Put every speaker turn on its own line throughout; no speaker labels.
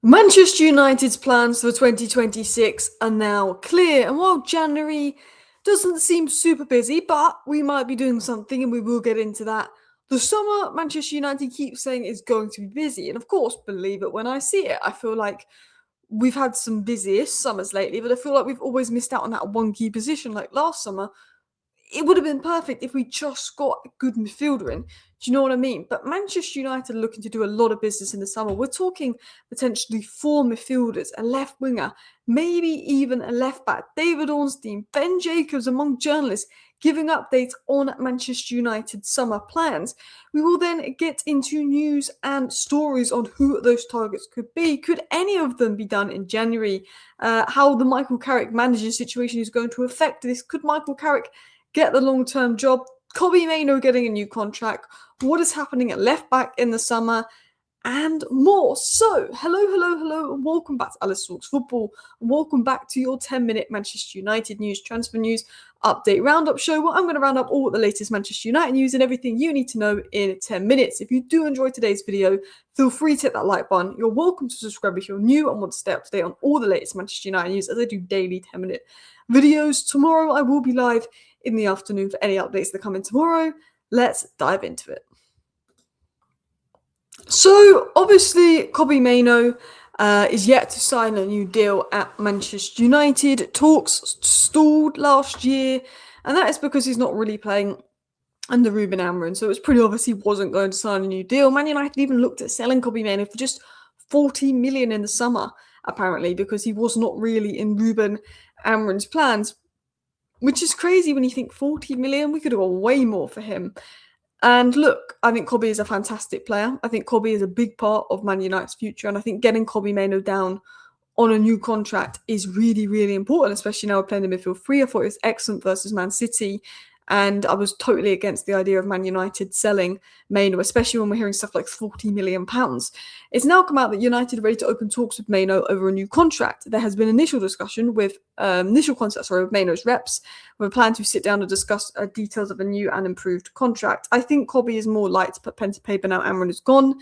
Manchester United's plans for 2026 are now clear, and while January doesn't seem super busy, but we might be doing something and we will get into that. The summer, Manchester United keeps saying is going to be busy, and of course, believe it when I see it. I feel like we've had some busiest summers lately, but I feel like we've always missed out on that one key position. Like last summer, it would have been perfect if we just got a good midfielder in. Do you know what I mean? But Manchester United are looking to do a lot of business in the summer. We're talking potentially 4 midfielders, a left winger, maybe even a left back. David Ornstein, Ben Jacobs, among journalists, giving updates on Manchester United's summer plans. We will then get into news and stories on who those targets could be. Could any of them be done in January? How the Michael Carrick manager situation is going to affect this? Could Michael Carrick get the long-term job? Kobbie Mainoo getting a new contract? What is happening at left back in the summer? And more. So, hello, and welcome back to Alice Talks Football. And welcome back to your 10-minute Manchester United news, transfer news, update roundup show, where I'm going to round up all the latest Manchester United news and everything you need to know in 10 minutes. If you do enjoy today's video, feel free to hit that like button. You're welcome to subscribe if you're new and want to stay up to date on all the latest Manchester United news, as I do daily 10-minute videos. Tomorrow I will be live in the afternoon for any updates that come in tomorrow. Let's dive into it. So, obviously, Kobbie Mainoo is yet to sign a new deal at Manchester United. Talks stalled last year, and that is because he's not really playing under Ruben Amorim. So, it's pretty obvious he wasn't going to sign a new deal. Man United even looked at selling Kobbie Mainoo for just 40 million in the summer, apparently, because he was not really in Ruben Amorim's plans, which is crazy when you think 40 million. We could have gone way more for him. And look, I think Kobbie is a fantastic player. I think Kobbie is a big part of Man United's future. And I think getting Kobbie Mainoo down on a new contract is really, really important, especially now we're playing the midfield three. I thought it was excellent versus Man City. And I was totally against the idea of Man United selling Mainoo, especially when we're hearing stuff like £40 million. It's now come out that United are ready to open talks with Mainoo over a new contract. There has been initial discussion with with Mainoo's reps, with a plan to sit down and discuss details of a new and improved contract. I think Kobbie is more likely to put pen to paper now Amorim is gone.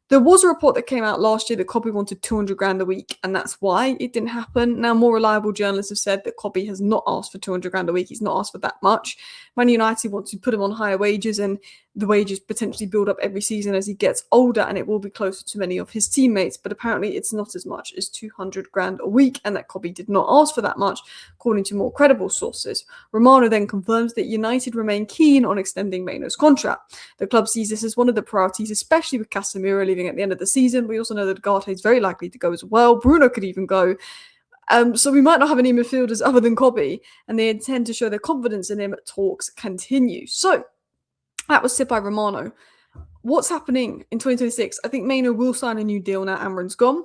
There was a report that came out last year that Kobbie wanted 200 grand a week, and that's why it didn't happen. Now, more reliable journalists have said that Kobbie has not asked for 200 grand a week. He's not asked for that much. Man United want to put him on higher wages, and the wages potentially build up every season as he gets older, and it will be closer to many of his teammates. But apparently it's not as much as 200 grand a week, and that Kobbie did not ask for that much, according to more credible sources. Romano then confirms that United remain keen on extending Mainoo's contract. The club sees this as one of the priorities, especially with Casemiro leaving at the end of the season. We also know that Ugarte is very likely to go as well. Bruno could even go. So we might not have any midfielders other than Kobbie, and they intend to show their confidence in him. Talks continue. So that was said by Romano. What's happening in 2026? I think Mainoo will sign a new deal now Amorim's gone.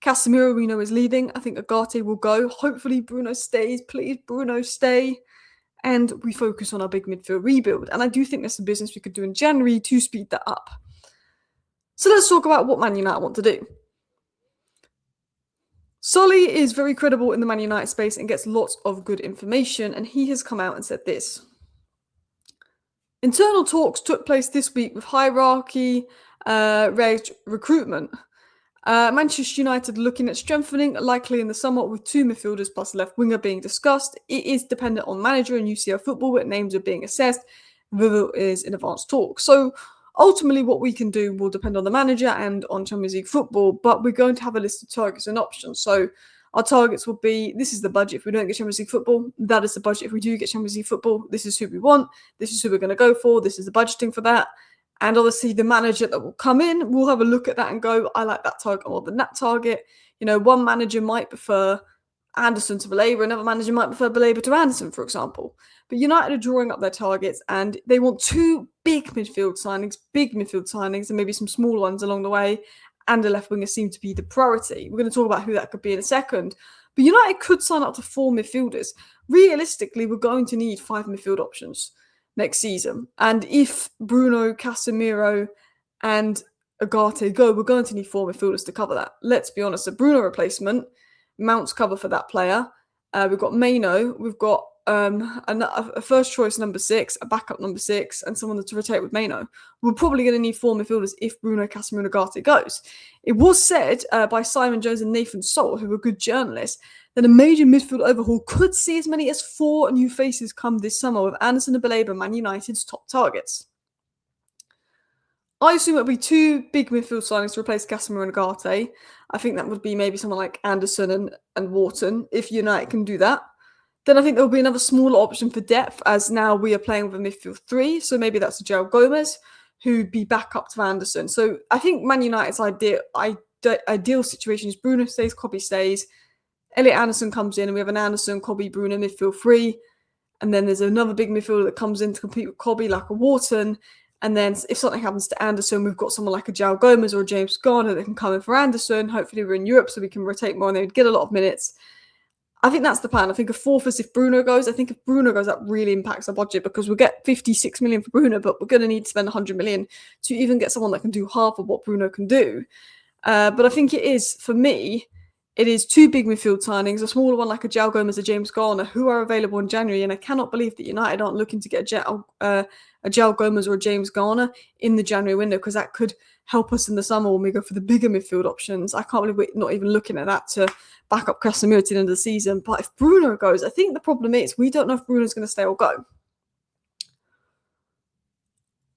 Casemiro, we know, is leaving. I think Ugarte will go. Hopefully Bruno stays. Please, Bruno, stay. And we focus on our big midfield rebuild. And I do think there's some business we could do in January to speed that up. So let's talk about what Man United want to do. Solly is very credible in the Man United space and gets lots of good information, and he has come out and said this. Internal talks took place this week with hierarchy recruitment. Manchester United looking at strengthening, likely in the summer, with 2 midfielders plus a left winger being discussed. It is dependent on manager and UCL football, but names are being assessed. Vivo is in advanced talks. So ultimately, what we can do will depend on the manager and on Champions League football, but we're going to have a list of targets and options. So our targets will be, this is the budget if we don't get Champions League football. That is the budget if we do get Champions League football. This is who we want. This is who we're going to go for. This is the budgeting for that. And obviously, the manager that will come in will have a look at that and go, I like that target more than that target. You know, one manager might prefer Anderson to Baleba, another manager might prefer Baleba to Anderson, for example. But United are drawing up their targets, and they want 2 big midfield signings, and maybe some small ones along the way, and a left winger seem to be the priority. We're going to talk about who that could be in a second. But United could sign up to 4 midfielders. Realistically, we're going to need 5 midfield options next season. And if Bruno, Casemiro, and Ugarte go, we're going to need 4 midfielders to cover that. Let's be honest, a Bruno replacement, Mount's cover for that player. We've got Mainoo, we've got a first choice number 6, a backup number 6, and someone to rotate with Mainoo. We're probably going to need 4 midfielders if Bruno Casemiro Ugarte goes. It was said by Simon Jones and Nathan Salt, who are good journalists, that a major midfield overhaul could see as many as 4 new faces come this summer, with Anderson and Baleba Man United's top targets. I assume it'll be 2 big midfield signings to replace Casemiro and Ugarte. I think that would be maybe someone like Anderson and Wharton, if United can do that. Then I think there'll be another smaller option for depth, as now we are playing with a midfield 3. So maybe that's a Joel Gomez, who'd be back up to Anderson. So I think Man United's ideal situation is Bruno stays, Kobbie stays, Elliot Anderson comes in, and we have an Anderson, Kobbie, Bruno midfield 3. And then there's another big midfielder that comes in to compete with Kobbie, like a Wharton. And then if something happens to Anderson, we've got someone like a Joel Gomez or a James Garner that can come in for Anderson. Hopefully we're in Europe so we can rotate more and they would get a lot of minutes. I think that's the plan. I think a 4th is if Bruno goes. I think if Bruno goes, that really impacts our budget, because we'll get 56 million for Bruno, but we're going to need to spend 100 million to even get someone that can do half of what Bruno can do. But I think it is, for me, it is 2 big midfield signings, a smaller one like a Joel Gomez, a James Garner, who are available in January. And I cannot believe that United aren't looking to get a Joel Gomez or a James Garner in the January window, because that could help us in the summer when we go for the bigger midfield options. I can't believe we're not even looking at that to back up Casemiro to the end of the season. But if Bruno goes, I think the problem is we don't know if Bruno's going to stay or go.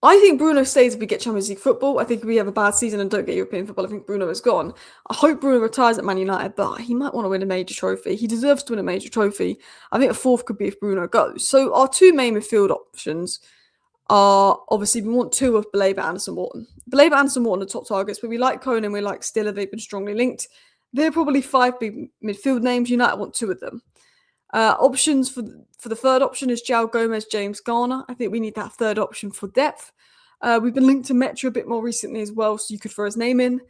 I think Bruno stays if we get Champions League football. I think if we have a bad season and don't get European football, I think Bruno is gone. I hope Bruno retires at Man United, but he might want to win a major trophy. He deserves to win a major trophy. I think a 4th could be if Bruno goes. So our 2 main midfield options are, obviously, we want 2 of Baleba, Anderson, Wharton. Baleba, Anderson, Wharton are top targets, but we like Conan, we like Stiller. They've been strongly linked. They're probably 5 big midfield names. United want 2 of them. Options for the 3rd option is Joel Gomez, James Garner. I think we need that 3rd option for depth. We've been linked to Metro a bit more recently as well, so you could throw his name in.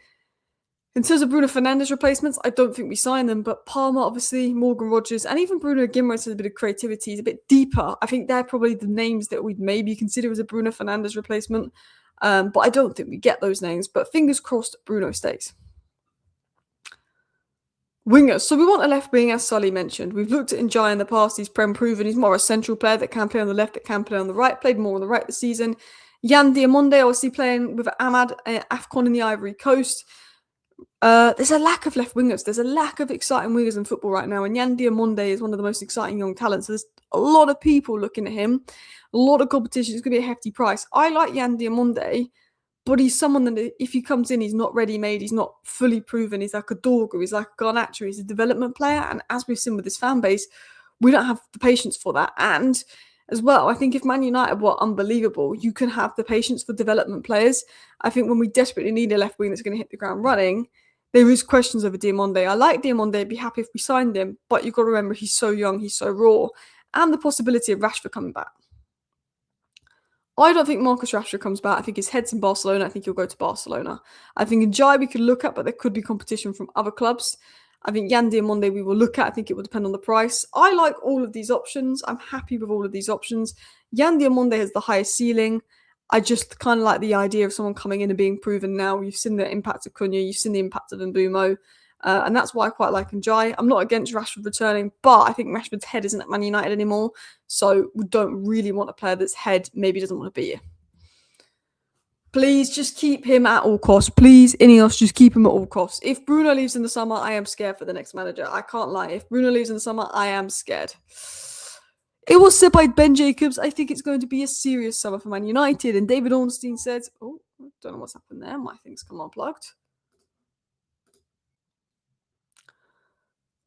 In terms of Bruno Fernandes replacements, I don't think we sign them, but Palmer, obviously, Morgan Rogers, and even Bruno Guimaraes has a bit of creativity. He's a bit deeper. I think they're probably the names that we'd maybe consider as a Bruno Fernandes replacement, but I don't think we get those names. But fingers crossed, Bruno stays. Wingers. So we want a left wing, as Sully mentioned. We've looked at Njai in the past. He's proven he's more a central player that can play on the left, that can play on the right. Played more on the right this season. Yan Diamonde, obviously playing with Ahmad Afcon in the Ivory Coast. There's a lack of left wingers. There's a lack of exciting wingers in football right now. And Yan Diamonde is one of the most exciting young talents. So there's a lot of people looking at him. A lot of competition. It's going to be a hefty price. I like Yan Diamonde, but he's someone that if he comes in, he's not ready-made. He's not fully proven. He's like a Dorgu. He's like a Garnacho. He's a development player. And as we've seen with this fan base, we don't have the patience for that. And as well, I think if Man United were unbelievable, you can have the patience for development players. I think when we desperately need a left wing that's going to hit the ground running, there is questions over Diamonde. I like Diamonde. I'd be happy if we signed him, but you've got to remember he's so young, he's so raw, and the possibility of Rashford coming back. I don't think Marcus Rashford comes back. I think his head's in Barcelona. I think he'll go to Barcelona. I think Njai we could look at, but there could be competition from other clubs. I think Yan Diamonde we will look at. I think it will depend on the price. I like all of these options. I'm happy with all of these options. Yan Diamonde has the highest ceiling. I just kind of like the idea of someone coming in and being proven now. You've seen the impact of Cunha. You've seen the impact of Mbumo. And that's why I quite like Njai. I'm not against Rashford returning, but I think Rashford's head isn't at Man United anymore. So we don't really want a player that's head maybe doesn't want to be here. Please just keep him at all costs. Please, INEOS, just keep him at all costs. If Bruno leaves in the summer, I am scared for the next manager. I can't lie. If Bruno leaves in the summer, I am scared. It was said by Ben Jacobs, I think it's going to be a serious summer for Man United. And David Ornstein said, oh, I don't know what's happened there. My thing's come unplugged.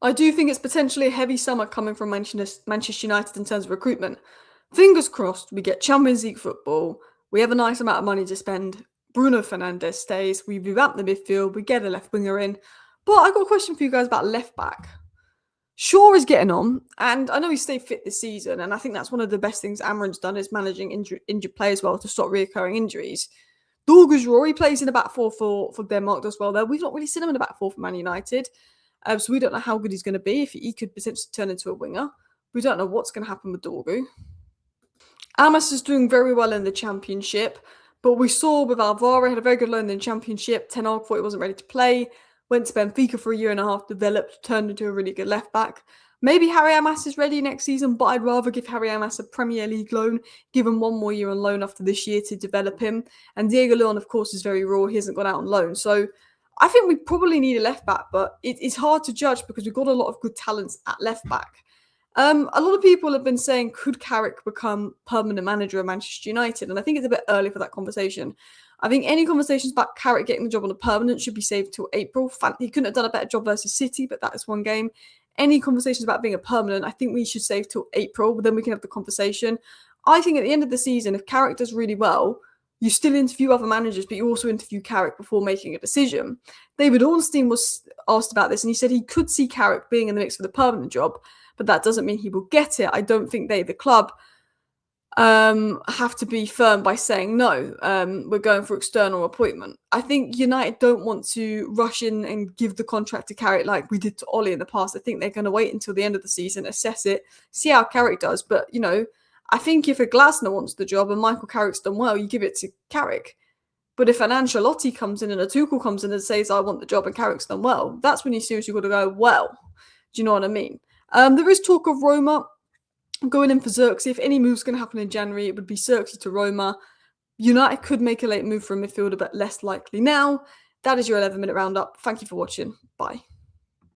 I do think it's potentially a heavy summer coming from Manchester United in terms of recruitment. Fingers crossed, we get Champions League football. We have a nice amount of money to spend. Bruno Fernandes stays. We revamp the midfield. We get a left winger in. But I've got a question for you guys about left back. Shaw is getting on, and I know he stayed fit this season, and I think that's one of the best things Amarin's done is managing injured players well to stop reoccurring injuries. Dorgu's Raw, he plays in a back four for Denmark as well. There, we've not really seen him in a back four for Man United, so we don't know how good he's going to be. If he could potentially turn into a winger, we don't know what's going to happen with Dorgu. Amos is doing very well in the Championship, but we saw with Alvaro, had a very good loan in the Championship. Ten Hag thought he wasn't ready to play. Went to Benfica for a year and a half, developed, turned into a really good left back. Maybe Harry Amas is ready next season, but I'd rather give Harry Amas a Premier League loan, give him 1 more year on loan after this year to develop him. And Diego Leon, of course, is very raw. He hasn't gone out on loan. So I think we probably need a left back, but it's hard to judge because we've got a lot of good talents at left back. A lot of people have been saying, could Carrick become permanent manager of Manchester United? And I think it's a bit early for that conversation. I think any conversations about Carrick getting the job on a permanent should be saved till April. He couldn't have done a better job versus City, but that is one game. Any conversations about being a permanent, I think we should save till April, but then we can have the conversation. I think at the end of the season, if Carrick does really well, you still interview other managers, but you also interview Carrick before making a decision. David Ornstein was asked about this, and he said he could see Carrick being in the mix for the permanent job, but that doesn't mean he will get it. I don't think the club, have to be firm by saying no. We're going for external appointment. I think United don't want to rush in and give the contract to Carrick like we did to Ollie in the past. I think they're going to wait until the end of the season, assess it, see how Carrick does. But I think if a Glasner wants the job and Michael Carrick's done well, you give it to Carrick. But if an Ancelotti comes in and a Tuchel comes in and says, I want the job and Carrick's done well, that's when you seriously got to go, well, do you know what I mean? There is talk of Roma going in for Xerxes. If any move's going to happen in January, it would be Xerxes to Roma. United could make a late move for a midfielder, but less likely now. That is your 11-minute roundup. Thank you for watching. Bye.